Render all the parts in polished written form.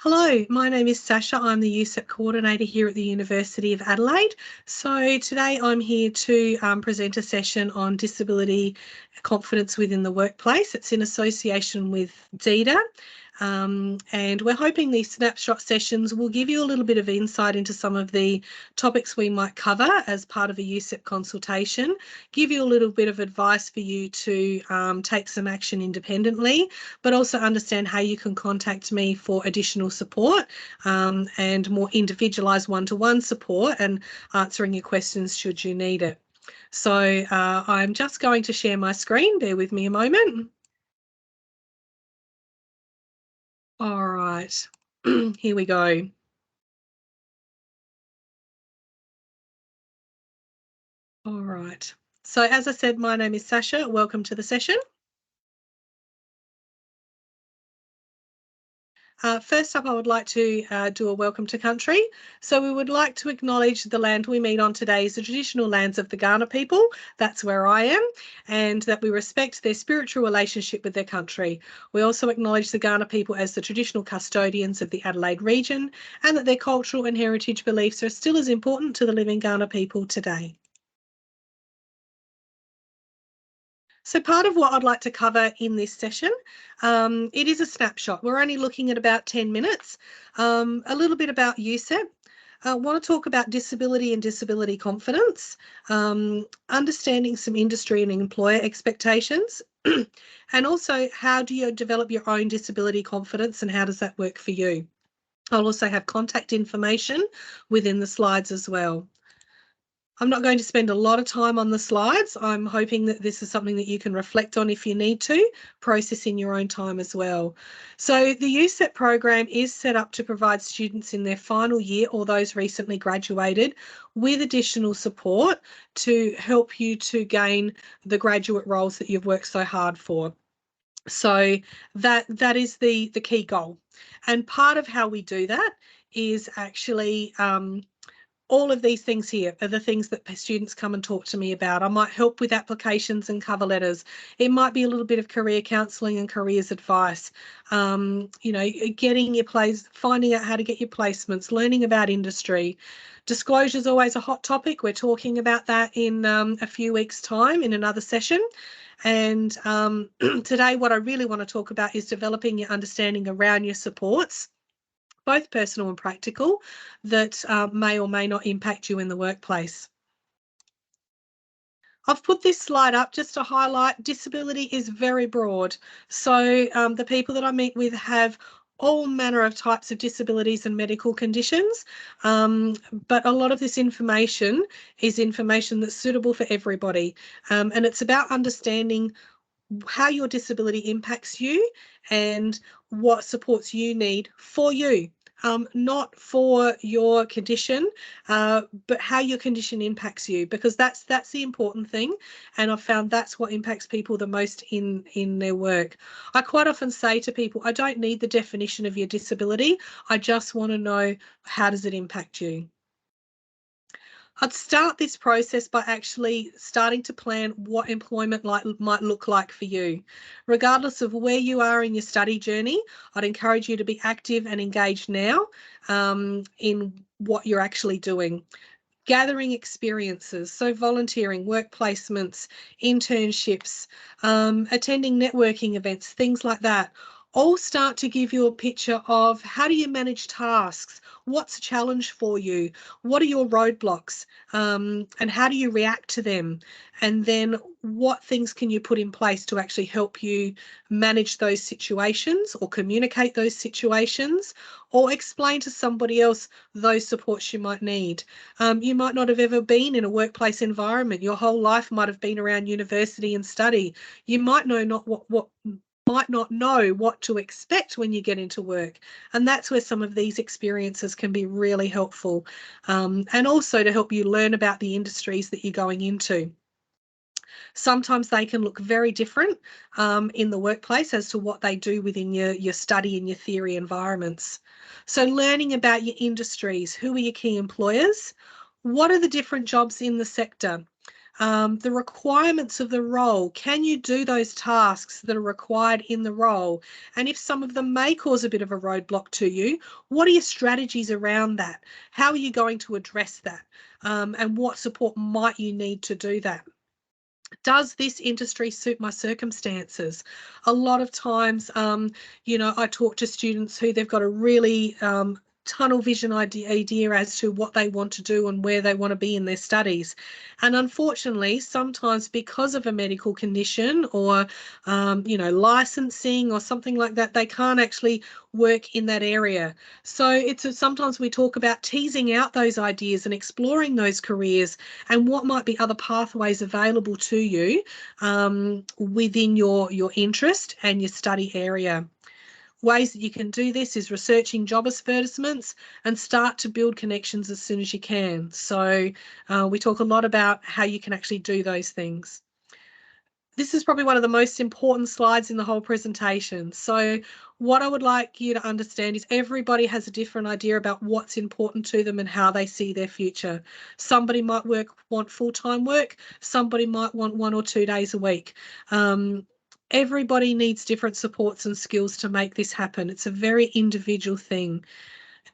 Hello, my name is Sascha. I'm the USEP coordinator here at the University of Adelaide. So today I'm here to present a session on disability confidence within the workplace. It's in association with DIDA. And we're hoping these snapshot sessions will give you a little bit of insight into some of the topics we might cover as part of a USEP consultation, give you a little bit of advice for you to take some action independently, but also understand how you can contact me for additional support and more individualised one-to-one support and answering your questions should you need it. So I'm just going to share my screen. Bear with me a moment. All right, here we go. All right. So as I said, my name is Sascha. Welcome to the session. First up, I would like to do a welcome to country. So we would like to acknowledge the land we meet on today is the traditional lands of the Kaurna people. That's where I am, and that we respect their spiritual relationship with their country. We also acknowledge the Kaurna people as the traditional custodians of the Adelaide region, and that their cultural and heritage beliefs are still as important to the living Kaurna people today. So part of what I'd like to cover in this session, it is a snapshot. We're only looking at about 10 minutes. A little bit about USEP. I want to talk about disability and disability confidence, understanding some industry and employer expectations, and also how do you develop your own disability confidence and how does that work for you? I'll also have contact information within the slides as well. I'm not going to spend a lot of time on the slides. I'm hoping that this is something that you can reflect on if you need to, process in your own time as well. So the USEP program is set up to provide students in their final year or those recently graduated with additional support to help you to gain the graduate roles that you've worked so hard for. So that is the key goal. And part of how we do that is actually all of these things here are the things that students come and talk to me about. I might help with applications and cover letters. It might be a little bit of career counselling and careers advice. You know, getting your place, finding out how to get your placements, learning about industry. Disclosure is always a hot topic. We're talking about that in a few weeks' time in another session. And today what I really want to talk about is developing your understanding around your supports, both personal and practical, that may or may not impact you in the workplace. I've put this slide up just to highlight disability is very broad. So the people that I meet with have all manner of types of disabilities and medical conditions, but a lot of this information is information that's suitable for everybody. And it's about understanding how your disability impacts you and what supports you need for you. Not for your condition, but how your condition impacts you, because that's the important thing. And I've found that's what impacts people the most in their work. I quite often say to people, I don't need the definition of your disability. I just want to know, how does it impact you? I'd start this process by actually starting to plan what employment might look like for you. Regardless of where you are in your study journey, I'd encourage you to be active and engaged now in what you're actually doing. Gathering experiences, so volunteering, work placements, internships, attending networking events, things like that, all start to give you a picture of how do you manage tasks, what's a challenge for you, what are your roadblocks, and how do you react to them, and then what things can you put in place to actually help you manage those situations or communicate those situations or explain to somebody else those supports you might need. You might not have ever been in a workplace environment. Your whole life might have been around university and study. You might might not know what to expect when you get into work. And that's where some of these experiences can be really helpful, and also to help you learn about the industries that you're going into. Sometimes they can look very different in the workplace as to what they do within your study and your theory environments. So learning about your industries, who are your key employers, what are the different jobs in the sector? the requirements of the role. Can you do those tasks that are required in the role? And if some of them may cause a bit of a roadblock to you, what are your strategies around that? How are you going to address that? And what support might you need to do that? Does this industry suit my circumstances? A lot of times, I talk to students who they've got a really tunnel vision idea as to what they want to do and where they want to be in their studies. And unfortunately, sometimes because of a medical condition or, licensing or something like that, they can't actually work in that area. So sometimes we talk about teasing out those ideas and exploring those careers and what might be other pathways available to you within your interest and your study area. Ways that you can do this is researching job advertisements and start to build connections as soon as you can. So we talk a lot about how you can actually do those things. This is probably one of the most important slides in the whole presentation. So what I would like you to understand is everybody has a different idea about what's important to them and how they see their future. Somebody might want full-time work. Somebody might want 1 or 2 days a week. Everybody needs different supports and skills to make this happen. It's a very individual thing.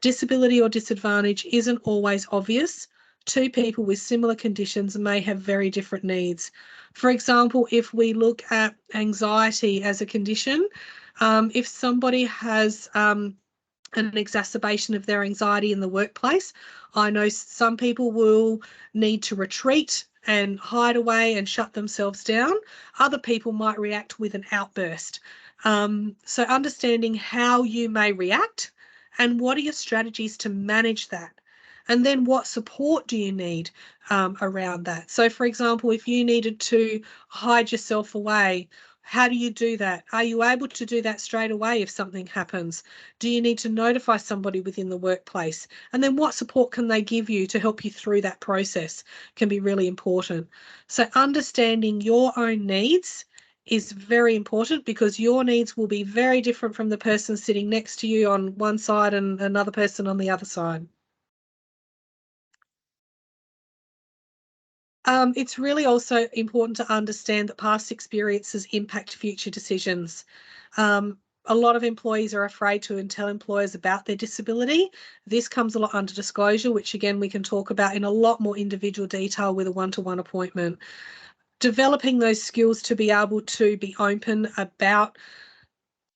Disability or disadvantage isn't always obvious. Two people with similar conditions may have very different needs. For example, if we look at anxiety as a condition, if somebody has an exacerbation of their anxiety in the workplace, I know some people will need to retreat and hide away and shut themselves down. Other people might react with an outburst. So understanding how you may react and what are your strategies to manage that? And then what support do you need around that? So, for example, if you needed to hide yourself away, how do you do that? Are you able to do that straight away if something happens? Do you need to notify somebody within the workplace? And then what support can they give you to help you through that process can be really important. So understanding your own needs is very important because your needs will be very different from the person sitting next to you on one side and another person on the other side. It's really also important to understand that past experiences impact future decisions. A lot of employees are afraid to tell employers about their disability. This comes a lot under disclosure, which again we can talk about in a lot more individual detail with a one-to-one appointment. Developing those skills to be able to be open about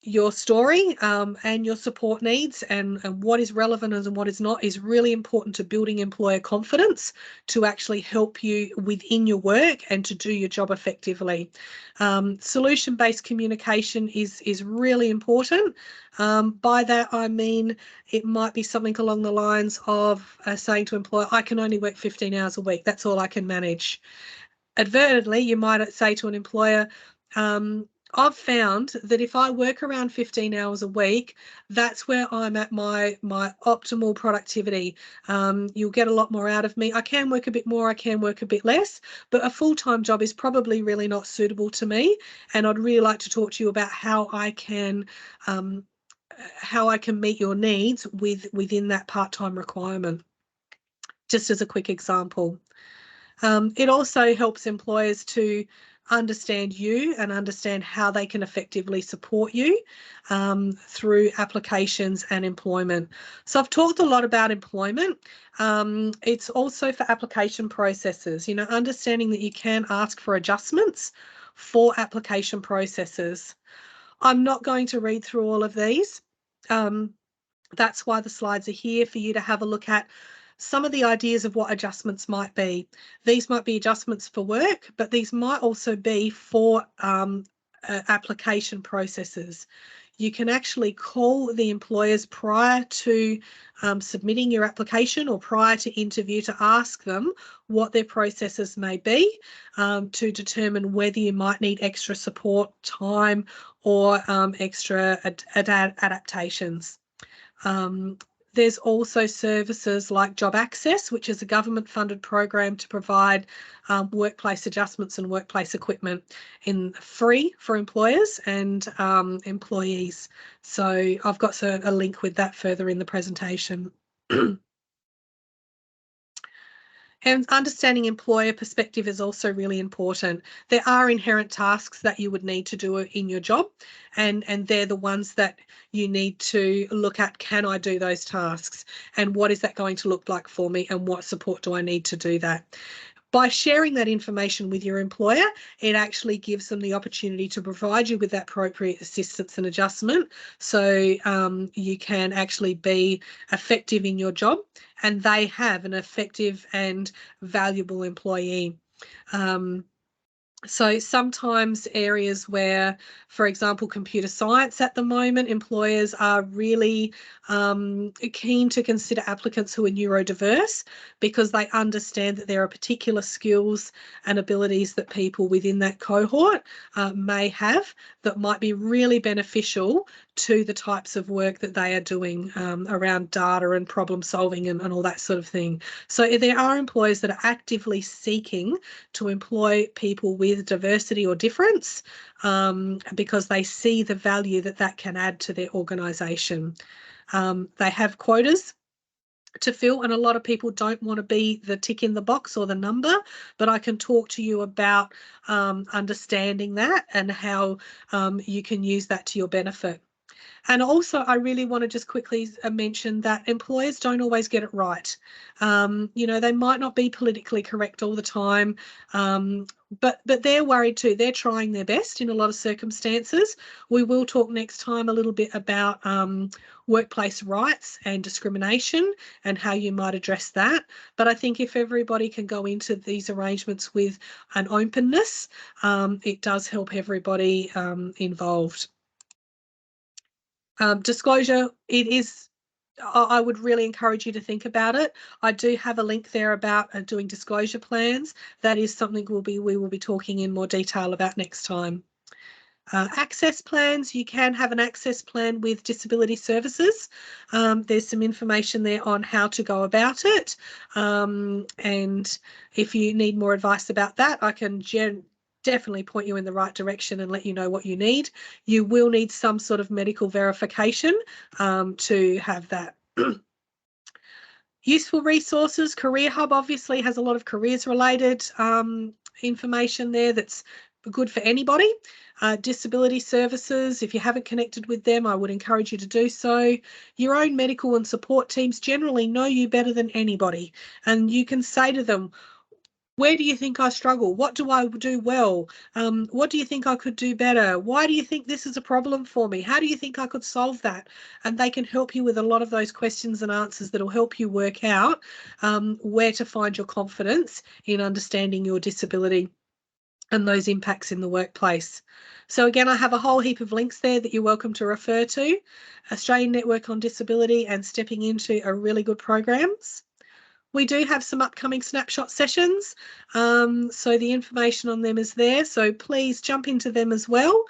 your story and your support needs and what is relevant and what is not is really important to building employer confidence to actually help you within your work and to do your job effectively. Solution-based communication is really important. By that I mean it might be something along the lines of saying to employer, I can only work 15 hours a week, that's all I can manage. Advertently, you might say to an employer, I've found that if I work around 15 hours a week, that's where I'm at my optimal productivity. You'll get a lot more out of me. I can work a bit more, I can work a bit less, but a full-time job is probably really not suitable to me. And I'd really like to talk to you about how I can meet your needs within that part-time requirement. Just as a quick example. It also helps employers to understand you and understand how they can effectively support you through applications and employment. So I've talked a lot about employment. It's also for application processes, understanding that you can ask for adjustments for application processes. I'm not going to read through all of these. That's why the slides are here for you to have a look at some of the ideas of what adjustments might be. These might be adjustments for work, but these might also be for application processes. You can actually call the employers prior to submitting your application or prior to interview to ask them what their processes may be to determine whether you might need extra support, time, or extra adaptations. There's also services like Job Access, which is a government-funded program to provide workplace adjustments and workplace equipment free for employers and employees. So I've got a link with that further in the presentation. And understanding employer perspective is also really important. There are inherent tasks that you would need to do in your job, and they're the ones that you need to look at. Can I do those tasks? And what is that going to look like for me? And what support do I need to do that? By sharing that information with your employer, it actually gives them the opportunity to provide you with that appropriate assistance and adjustment, so you can actually be effective in your job and they have an effective and valuable employee. So sometimes areas where, for example, computer science at the moment, employers are really keen to consider applicants who are neurodiverse because they understand that there are particular skills and abilities that people within that cohort may have that might be really beneficial to the types of work that they are doing around data and problem solving and all that sort of thing. So there are employers that are actively seeking to employ people with diversity or difference because they see the value that that can add to their organisation. They have quotas to fill, and a lot of people don't want to be the tick in the box or the number, but I can talk to you about understanding that and how you can use that to your benefit. And also, I really want to just quickly mention that employers don't always get it right. You know, they might not be politically correct all the time, but they're worried too. They're trying their best in a lot of circumstances. We will talk next time a little bit about workplace rights and discrimination and how you might address that. But I think if everybody can go into these arrangements with an openness, it does help everybody involved. Disclosure, it is, I would really encourage you to think about it. I do have a link there about doing disclosure plans. That is something we will be talking in more detail about next time. Access plans, you can have an access plan with disability services. There's some information there on how to go about it. And if you need more advice about that, I can definitely point you in the right direction and let you know what you need. You will need some sort of medical verification to have that. Useful resources, Career Hub obviously has a lot of careers related information there that's good for anybody. Disability services, if you haven't connected with them, I would encourage you to do so. Your own medical and support teams generally know you better than anybody, and you can say to them, where do you think I struggle? What do I do well? What do you think I could do better? Why do you think this is a problem for me? How do you think I could solve that? And they can help you with a lot of those questions and answers that will help you work out where to find your confidence in understanding your disability and those impacts in the workplace. So again, I have a whole heap of links there that you're welcome to refer to. Australian Network on Disability and Stepping Into are really good programs. We do have some upcoming snapshot sessions, so the information on them is there, so please jump into them as well.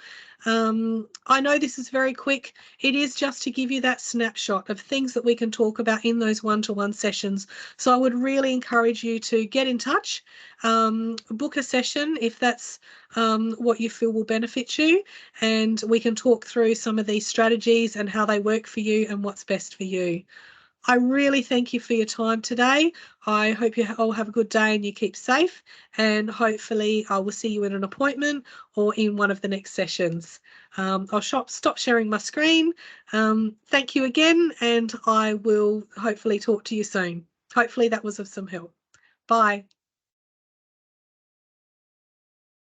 I know this is very quick. It is just to give you that snapshot of things that we can talk about in those one-to-one sessions. So I would really encourage you to get in touch, book a session if that's what you feel will benefit you, and we can talk through some of these strategies and how they work for you and what's best for you. I really thank you for your time today. I hope you all have a good day and you keep safe, and hopefully I will see you in an appointment or in one of the next sessions. I'll stop sharing my screen. Thank you again, and I will hopefully talk to you soon. Hopefully that was of some help. Bye.